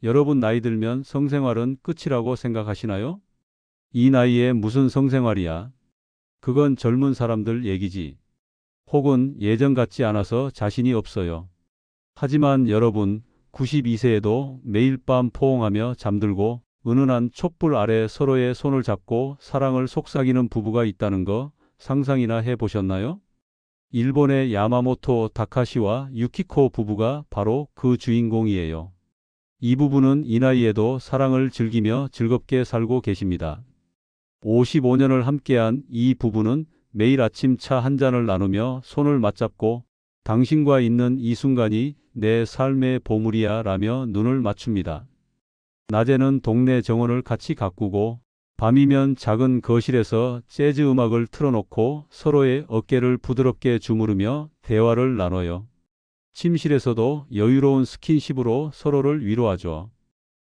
여러분 나이 들면 성생활은 끝이라고 생각하시나요? 이 나이에 무슨 성생활이야? 그건 젊은 사람들 얘기지. 혹은 예전 같지 않아서 자신이 없어요. 하지만 여러분, 92세에도 매일 밤 포옹하며 잠들고 은은한 촛불 아래 서로의 손을 잡고 사랑을 속삭이는 부부가 있다는 거 상상이나 해보셨나요? 일본의 야마모토 다카시와 유키코 부부가 바로 그 주인공이에요. 이 부부는 이 나이에도 사랑을 즐기며 즐겁게 살고 계십니다. 55년을 함께한 이 부부는 매일 아침 차 한 잔을 나누며 손을 맞잡고 당신과 있는 이 순간이 내 삶의 보물이야 라며 눈을 맞춥니다. 낮에는 동네 정원을 같이 가꾸고 밤이면 작은 거실에서 재즈 음악을 틀어놓고 서로의 어깨를 부드럽게 주무르며 대화를 나눠요. 침실에서도 여유로운 스킨십으로 서로를 위로하죠.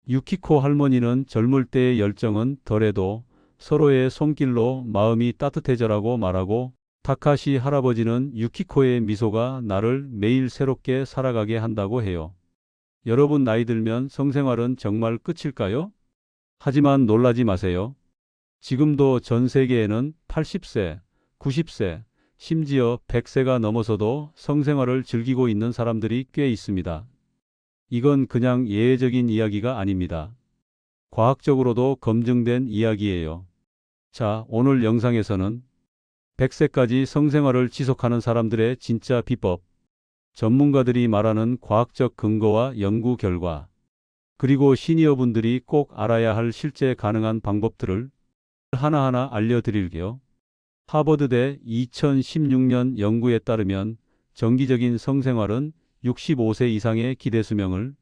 유키코 할머니는 젊을 때의 열정은 덜해도 서로의 손길로 마음이 따뜻해져라고 말하고, 타카시 할아버지는 유키코의 미소가 나를 매일 새롭게 살아가게 한다고 해요. 여러분 나이 들면 성생활은 정말 끝일까요? 하지만 놀라지 마세요. 지금도 전 세계에는 80세, 90세, 심지어 100세가 넘어서도 성생활을 즐기고 있는 사람들이 꽤 있습니다. 이건 그냥 예외적인 이야기가 아닙니다. 과학적으로도 검증된 이야기예요. 자, 오늘 영상에서는 100세까지 성생활을 지속하는 사람들의 진짜 비법, 전문가들이 말하는 과학적 근거와 연구 결과, 그리고 시니어분들이 꼭 알아야 할 실제 가능한 방법들을 하나하나 알려드릴게요. 하버드대 2016년 연구에 따르면 정기적인 성생활은 65세 이상의 기대 수명을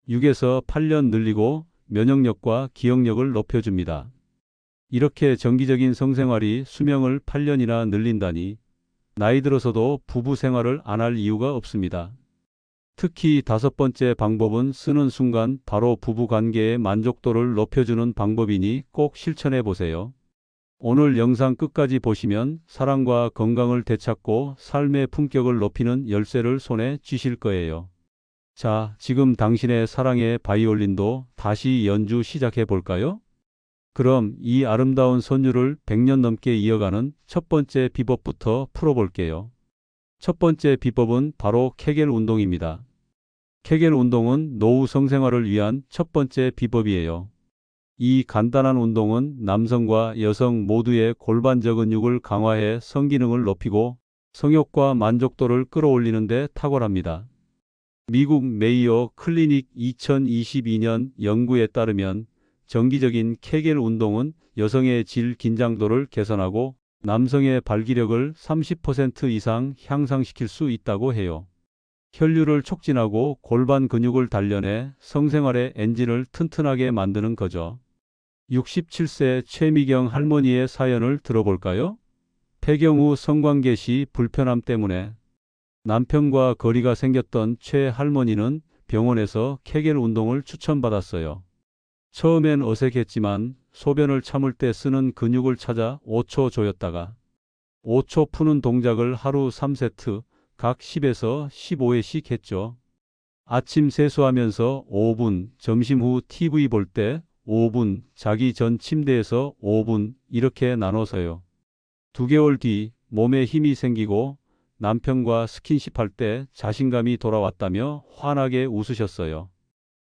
6에서 8년 늘리고 면역력과 기억력을 높여줍니다. 이렇게 정기적인 성생활이 수명을 8년이나 늘린다니 나이 들어서도 부부 생활을 안 할 이유가 없습니다. 특히 5번째 방법은 쓰는 순간 바로 부부 관계의 만족도를 높여주는 방법이니 꼭 실천해 보세요. 오늘 영상 끝까지 보시면 사랑과 건강을 되찾고 삶의 품격을 높이는 열쇠를 손에 쥐실 거예요. 자, 지금 당신의 사랑의 바이올린도 다시 연주 시작해 볼까요? 그럼 이 아름다운 선율을 100년 넘게 이어가는 첫 번째 비법부터 풀어볼게요. 첫 번째 비법은 바로 케겔 운동입니다. 케겔 운동은 노후 성생활을 위한 첫 번째 비법이에요. 이 간단한 운동은 남성과 여성 모두의 골반적 근육을 강화해 성기능을 높이고 성욕과 만족도를 끌어올리는 데 탁월합니다. 미국 메이오 클리닉 2022년 연구에 따르면 정기적인 케겔 운동은 여성의 질 긴장도를 개선하고 남성의 발기력을 30% 이상 향상시킬 수 있다고 해요. 혈류를 촉진하고 골반 근육을 단련해 성생활의 엔진을 튼튼하게 만드는 거죠. 67세 최미경 할머니의 사연을 들어볼까요? 폐경 후 성관계 시 불편함 때문에 남편과 거리가 생겼던 최 할머니는 병원에서 케겔 운동을 추천받았어요. 처음엔 어색했지만 소변을 참을 때 쓰는 근육을 찾아 5초 조였다가 5초 푸는 동작을 하루 3세트, 각 10에서 15회씩 했죠. 아침 세수하면서 5분, 점심 후 TV 볼 때 5분, 자기 전 침대에서 5분 이렇게 나눠서요. 2개월 뒤 몸에 힘이 생기고 남편과 스킨십 할 때 자신감이 돌아왔다며 환하게 웃으셨어요.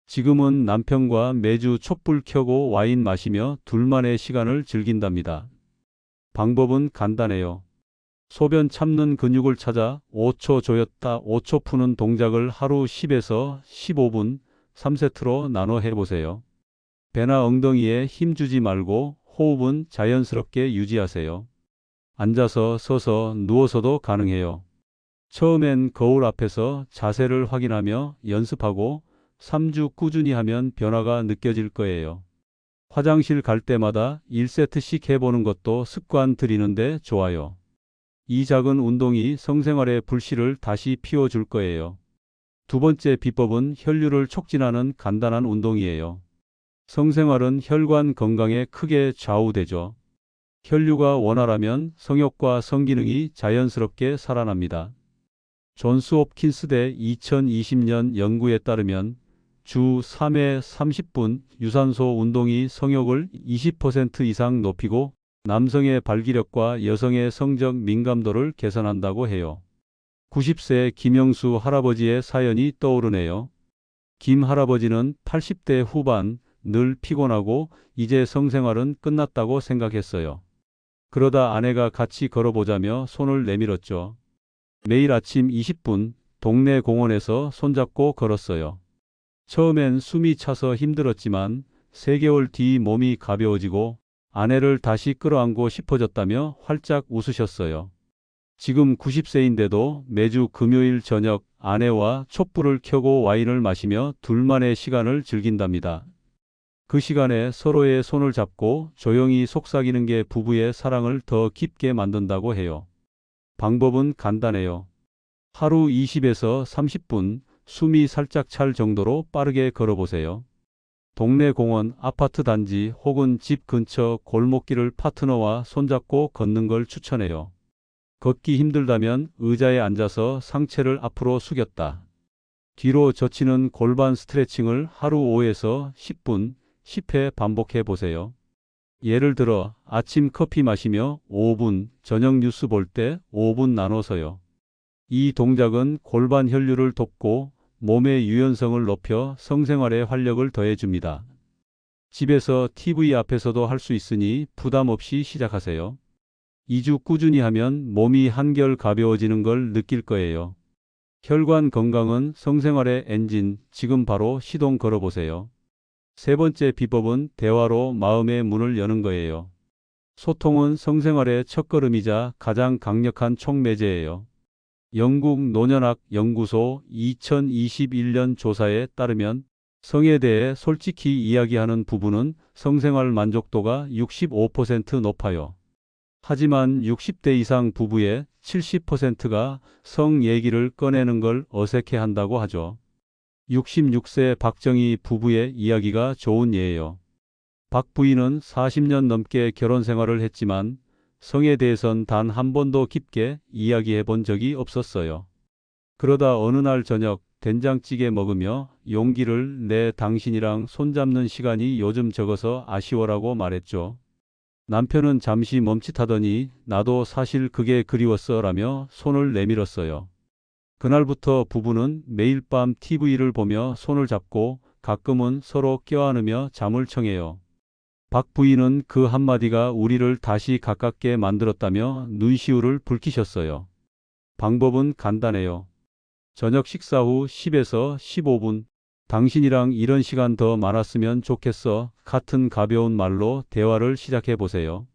지금은 남편과 매주 촛불 켜고 와인 마시며 둘만의 시간을 즐긴답니다. 방법은 간단해요. 소변 참는 근육을 찾아 5초 조였다 5초 푸는 동작을 하루 10에서 15분 3세트로 나눠 해보세요. 배나 엉덩이에 힘 주지 말고 호흡은 자연스럽게 유지하세요. 앉아서 서서 누워서도 가능해요. 처음엔 거울 앞에서 자세를 확인하며 연습하고 3주 꾸준히 하면 변화가 느껴질 거예요. 화장실 갈 때마다 1세트씩 해보는 것도 습관 들이는데 좋아요. 이 작은 운동이 성생활의 불씨를 다시 피워줄 거예요. 두 번째 비법은 혈류를 촉진하는 간단한 운동이에요. 성생활은 혈관 건강에 크게 좌우되죠. 혈류가 원활하면 성욕과 성기능이 자연스럽게 살아납니다. 존스 홉킨스대 2020년 연구에 따르면 주 3회 30분 유산소 운동이 성욕을 20% 이상 높이고 남성의 발기력과 여성의 성적 민감도를 개선한다고 해요. 90세 김영수 할아버지의 사연이 떠오르네요. 김 할아버지는 80대 후반, 늘 피곤하고 이제 성생활은 끝났다고 생각했어요. 그러다 아내가 같이 걸어보자며 손을 내밀었죠. 매일 아침 20분 동네 공원에서 손잡고 걸었어요. 처음엔 숨이 차서 힘들었지만 3개월 뒤 몸이 가벼워지고 아내를 다시 끌어안고 싶어졌다며 활짝 웃으셨어요. 지금 90세인데도 매주 금요일 저녁 아내와 촛불을 켜고 와인을 마시며 둘만의 시간을 즐긴답니다. 그 시간에 서로의 손을 잡고 조용히 속삭이는 게 부부의 사랑을 더 깊게 만든다고 해요. 방법은 간단해요. 하루 20에서 30분 숨이 살짝 찰 정도로 빠르게 걸어보세요. 동네 공원, 아파트 단지 혹은 집 근처 골목길을 파트너와 손잡고 걷는 걸 추천해요. 걷기 힘들다면 의자에 앉아서 상체를 앞으로 숙였다 뒤로 젖히는 골반 스트레칭을 하루 5에서 10분, 10회 반복해 보세요. 예를 들어 아침 커피 마시며 5분, 저녁 뉴스 볼 때 5분 나눠서요. 이 동작은 골반 혈류를 돕고 몸의 유연성을 높여 성생활에 활력을 더해줍니다. 집에서 TV 앞에서도 할 수 있으니 부담 없이 시작하세요. 2주 꾸준히 하면 몸이 한결 가벼워지는 걸 느낄 거예요. 혈관 건강은 성생활의 엔진, 지금 바로 시동 걸어보세요. 세 번째 비법은 대화로 마음의 문을 여는 거예요. 소통은 성생활의 첫걸음이자 가장 강력한 촉매제예요. 영국 노년학 연구소 2021년 조사에 따르면 성에 대해 솔직히 이야기하는 부부는 성생활 만족도가 65% 높아요. 하지만 60대 이상 부부의 70%가 성 얘기를 꺼내는 걸 어색해한다고 하죠. 66세 박정희 부부의 이야기가 좋은 예예요. 박 부인은 40년 넘게 결혼 생활을 했지만 성에 대해선 단 한 번도 깊게 이야기해 본 적이 없었어요. 그러다 어느 날 저녁 된장찌개 먹으며 용기를 내 당신이랑 손잡는 시간이 요즘 적어서 아쉬워라고 말했죠. 남편은 잠시 멈칫하더니 나도 사실 그게 그리웠어 라며 손을 내밀었어요. 그날부터 부부는 매일 밤 TV를 보며 손을 잡고 가끔은 서로 껴안으며 잠을 청해요. 박 부인은 그 한마디가 우리를 다시 가깝게 만들었다며 눈시울을 붉히셨어요. 방법은 간단해요. 저녁 식사 후 10에서 15분 당신이랑 이런 시간 더 많았으면 좋겠어 같은 가벼운 말로 대화를 시작해 보세요.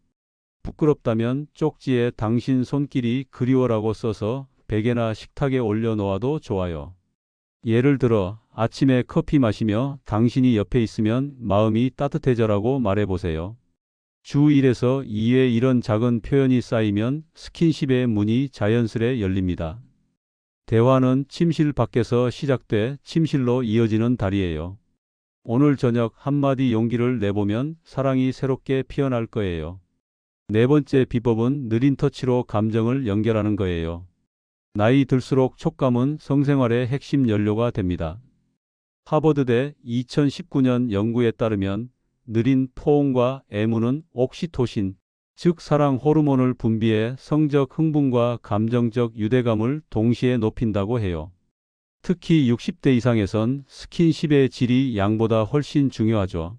부끄럽다면 쪽지에 당신 손길이 그리워라고 써서 베개나 식탁에 올려놓아도 좋아요. 예를 들어 아침에 커피 마시며 당신이 옆에 있으면 마음이 따뜻해져라고 말해보세요. 주 1에서 2회 이런 작은 표현이 쌓이면 스킨십의 문이 자연스레 열립니다. 대화는 침실 밖에서 시작돼 침실로 이어지는 달이에요. 오늘 저녁 한마디 용기를 내보면 사랑이 새롭게 피어날 거예요. 네 번째 비법은 느린 터치로 감정을 연결하는 거예요. 나이 들수록 촉감은 성생활의 핵심 연료가 됩니다. 하버드대 2019년 연구에 따르면 느린 포옹과 애무는 옥시토신, 즉 사랑 호르몬을 분비해 성적 흥분과 감정적 유대감을 동시에 높인다고 해요. 특히 60대 이상에선 스킨십의 질이 양보다 훨씬 중요하죠.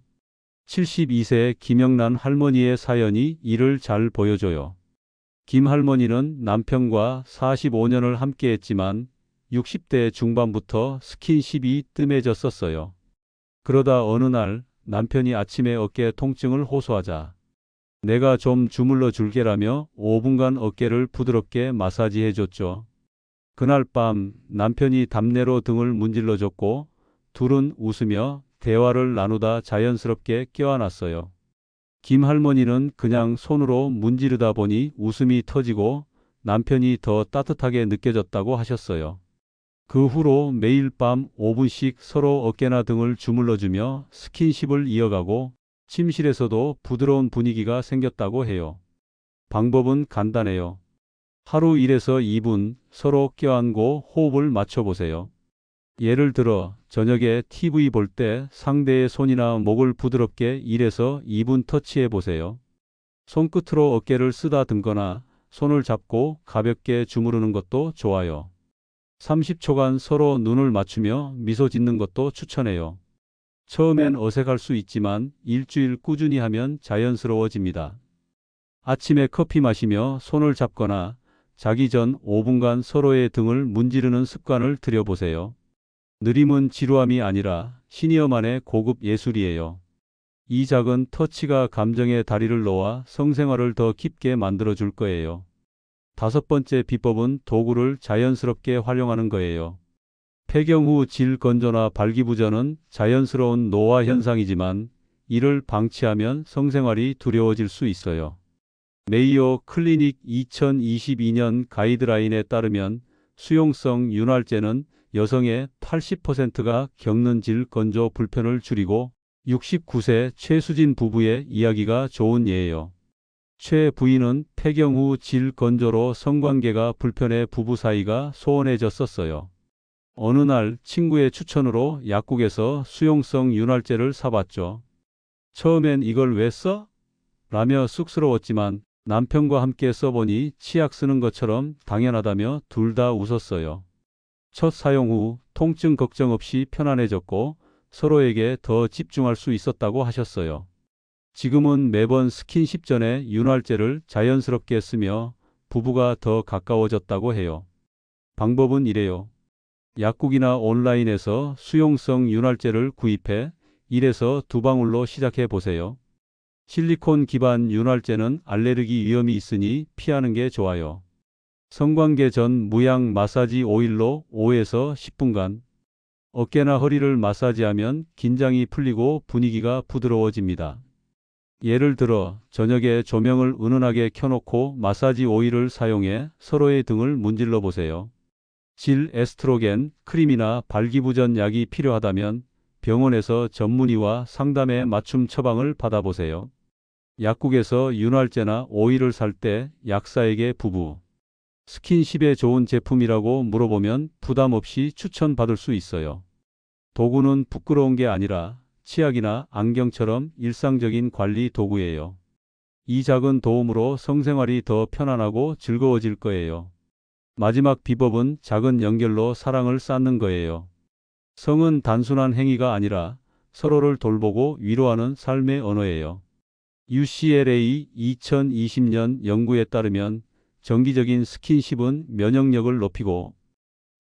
72세 김영란 할머니의 사연이 이를 잘 보여줘요. 김 할머니는 남편과 45년을 함께했지만 60대 중반부터 스킨십이 뜸해졌었어요. 그러다 어느 날 남편이 아침에 어깨 통증을 호소하자 내가 좀 주물러 줄게라며 5분간 어깨를 부드럽게 마사지해 줬죠. 그날 밤 남편이 담내로 등을 문질러 줬고 둘은 웃으며 대화를 나누다 자연스럽게 껴안았어요. 김 할머니는 그냥 손으로 문지르다 보니 웃음이 터지고 남편이 더 따뜻하게 느껴졌다고 하셨어요. 그 후로 매일 밤 5분씩 서로 어깨나 등을 주물러주며 스킨십을 이어가고 침실에서도 부드러운 분위기가 생겼다고 해요. 방법은 간단해요. 하루 1에서 2분 서로 껴안고 호흡을 맞춰보세요. 예를 들어 저녁에 TV 볼 때 상대의 손이나 목을 부드럽게 1에서 2분 터치해 보세요. 손끝으로 어깨를 쓰다듬거나 손을 잡고 가볍게 주무르는 것도 좋아요. 30초간 서로 눈을 맞추며 미소 짓는 것도 추천해요. 처음엔 어색할 수 있지만 일주일 꾸준히 하면 자연스러워집니다. 아침에 커피 마시며 손을 잡거나 자기 전 5분간 서로의 등을 문지르는 습관을 들여보세요. 느림은 지루함이 아니라 시니어만의 고급 예술이에요. 이 작은 터치가 감정의 다리를 놓아 성생활을 더 깊게 만들어줄 거예요. 다섯 번째 비법은 도구를 자연스럽게 활용하는 거예요. 폐경 후 질 건조나 발기부전은 자연스러운 노화 현상이지만 이를 방치하면 성생활이 두려워질 수 있어요. 메이오 클리닉 2022년 가이드라인에 따르면 수용성 윤활제는 여성의 80%가 겪는 질 건조 불편을 줄이고 69세 최수진 부부의 이야기가 좋은 예예요. 최 부인은 폐경 후 질 건조로 성관계가 불편해 부부 사이가 소원해졌었어요. 어느 날 친구의 추천으로 약국에서 수용성 윤활제를 사봤죠. 처음엔 이걸 왜 써? 라며 쑥스러웠지만 남편과 함께 써보니 치약 쓰는 것처럼 당연하다며 둘 다 웃었어요. 첫 사용 후 통증 걱정 없이 편안해졌고 서로에게 더 집중할 수 있었다고 하셨어요. 지금은 매번 스킨십 전에 윤활제를 자연스럽게 쓰며 부부가 더 가까워졌다고 해요. 방법은 이래요. 약국이나 온라인에서 수용성 윤활제를 구입해 1에서 2방울로 시작해 보세요. 실리콘 기반 윤활제는 알레르기 위험이 있으니 피하는 게 좋아요. 성관계 전 무향 마사지 오일로 5에서 10분간 어깨나 허리를 마사지하면 긴장이 풀리고 분위기가 부드러워집니다. 예를 들어 저녁에 조명을 은은하게 켜놓고 마사지 오일을 사용해 서로의 등을 문질러 보세요. 질 에스트로겐 크림이나 발기부전 약이 필요하다면 병원에서 전문의와 상담에 맞춤 처방을 받아보세요. 약국에서 윤활제나 오일을 살 때 약사에게 부부 스킨십에 좋은 제품이라고 물어보면 부담 없이 추천받을 수 있어요. 도구는 부끄러운 게 아니라 치약이나 안경처럼 일상적인 관리 도구예요. 이 작은 도움으로 성생활이 더 편안하고 즐거워질 거예요. 마지막 비법은 작은 연결로 사랑을 쌓는 거예요. 성은 단순한 행위가 아니라 서로를 돌보고 위로하는 삶의 언어예요. UCLA 2020년 연구에 따르면 정기적인 스킨십은 면역력을 높이고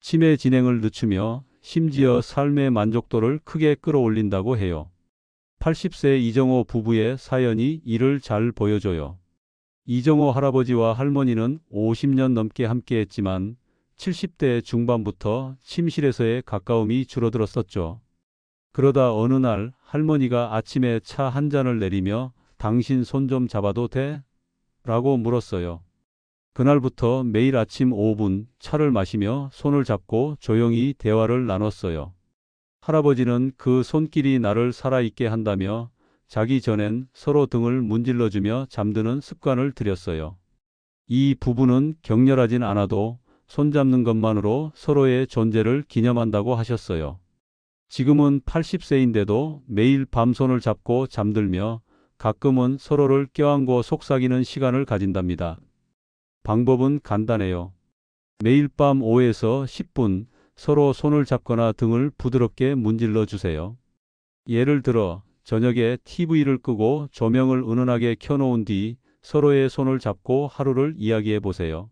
치매 진행을 늦추며 심지어 삶의 만족도를 크게 끌어올린다고 해요. 80세 이정호 부부의 사연이 이를 잘 보여줘요. 이정호 할아버지와 할머니는 50년 넘게 함께했지만 70대 중반부터 침실에서의 가까움이 줄어들었었죠. 그러다 어느 날 할머니가 아침에 차 한 잔을 내리며 당신 손 좀 잡아도 돼? 라고 물었어요. 그날부터 매일 아침 5분 차를 마시며 손을 잡고 조용히 대화를 나눴어요. 할아버지는 그 손길이 나를 살아있게 한다며 자기 전엔 서로 등을 문질러주며 잠드는 습관을 들였어요. 이 부부는 격렬하진 않아도 손잡는 것만으로 서로의 존재를 기념한다고 하셨어요. 지금은 80세인데도 매일 밤 손을 잡고 잠들며 가끔은 서로를 껴안고 속삭이는 시간을 가진답니다. 방법은 간단해요. 매일 밤 5에서 10분 서로 손을 잡거나 등을 부드럽게 문질러 주세요. 예를 들어 저녁에 TV를 끄고 조명을 은은하게 켜놓은 뒤 서로의 손을 잡고 하루를 이야기해 보세요.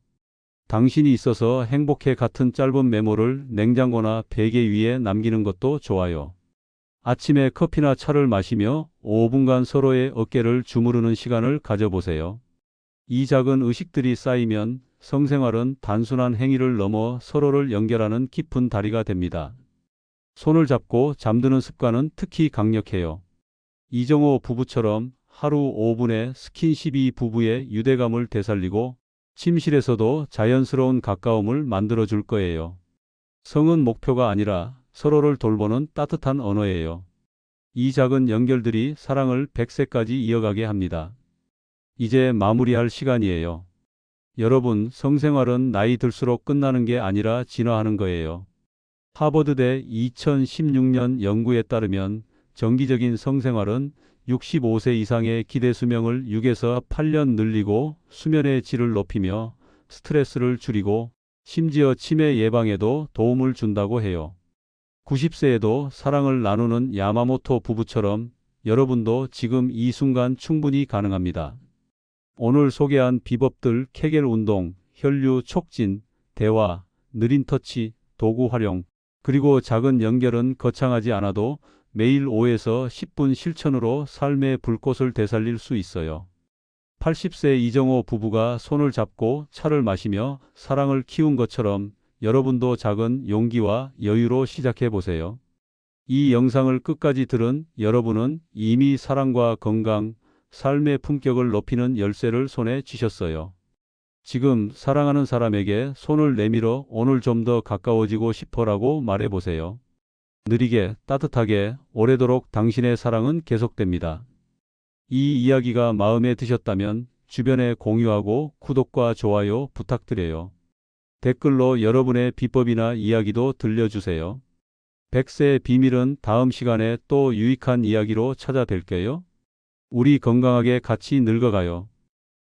당신이 있어서 행복해 같은 짧은 메모를 냉장고나 베개 위에 남기는 것도 좋아요. 아침에 커피나 차를 마시며 5분간 서로의 어깨를 주무르는 시간을 가져보세요. 이 작은 의식들이 쌓이면 성생활은 단순한 행위를 넘어 서로를 연결하는 깊은 다리가 됩니다. 손을 잡고 잠드는 습관은 특히 강력해요. 이정호 부부처럼 하루 5분의 스킨십이 부부의 유대감을 되살리고 침실에서도 자연스러운 가까움을 만들어 줄 거예요. 성은 목표가 아니라 서로를 돌보는 따뜻한 언어예요. 이 작은 연결들이 사랑을 100세까지 이어가게 합니다. 이제 마무리할 시간이에요. 여러분, 성생활은 나이 들수록 끝나는 게 아니라 진화하는 거예요. 하버드대 2016년 연구에 따르면 정기적인 성생활은 65세 이상의 기대 수명을 6에서 8년 늘리고 수면의 질을 높이며 스트레스를 줄이고 심지어 치매 예방에도 도움을 준다고 해요. 90세에도 사랑을 나누는 야마모토 부부처럼 여러분도 지금 이 순간 충분히 가능합니다. 오늘 소개한 비법들 케겔 운동, 혈류 촉진, 대화, 느린 터치, 도구 활용, 그리고 작은 연결은 거창하지 않아도 매일 5에서 10분 실천으로 삶의 불꽃을 되살릴 수 있어요. 80세 이정호 부부가 손을 잡고 차를 마시며 사랑을 키운 것처럼 여러분도 작은 용기와 여유로 시작해 보세요. 이 영상을 끝까지 들은 여러분은 이미 사랑과 건강, 삶의 품격을 높이는 열쇠를 손에 쥐셨어요. 지금 사랑하는 사람에게 손을 내밀어 오늘 좀 더 가까워지고 싶어라고 말해 보세요. 느리게, 따뜻하게, 오래도록 당신의 사랑은 계속됩니다. 이 이야기가 마음에 드셨다면 주변에 공유하고 구독과 좋아요 부탁드려요. 댓글로 여러분의 비법이나 이야기도 들려주세요. 100세의 비밀은 다음 시간에 또 유익한 이야기로 찾아뵐게요. 우리 건강하게 같이 늙어가요.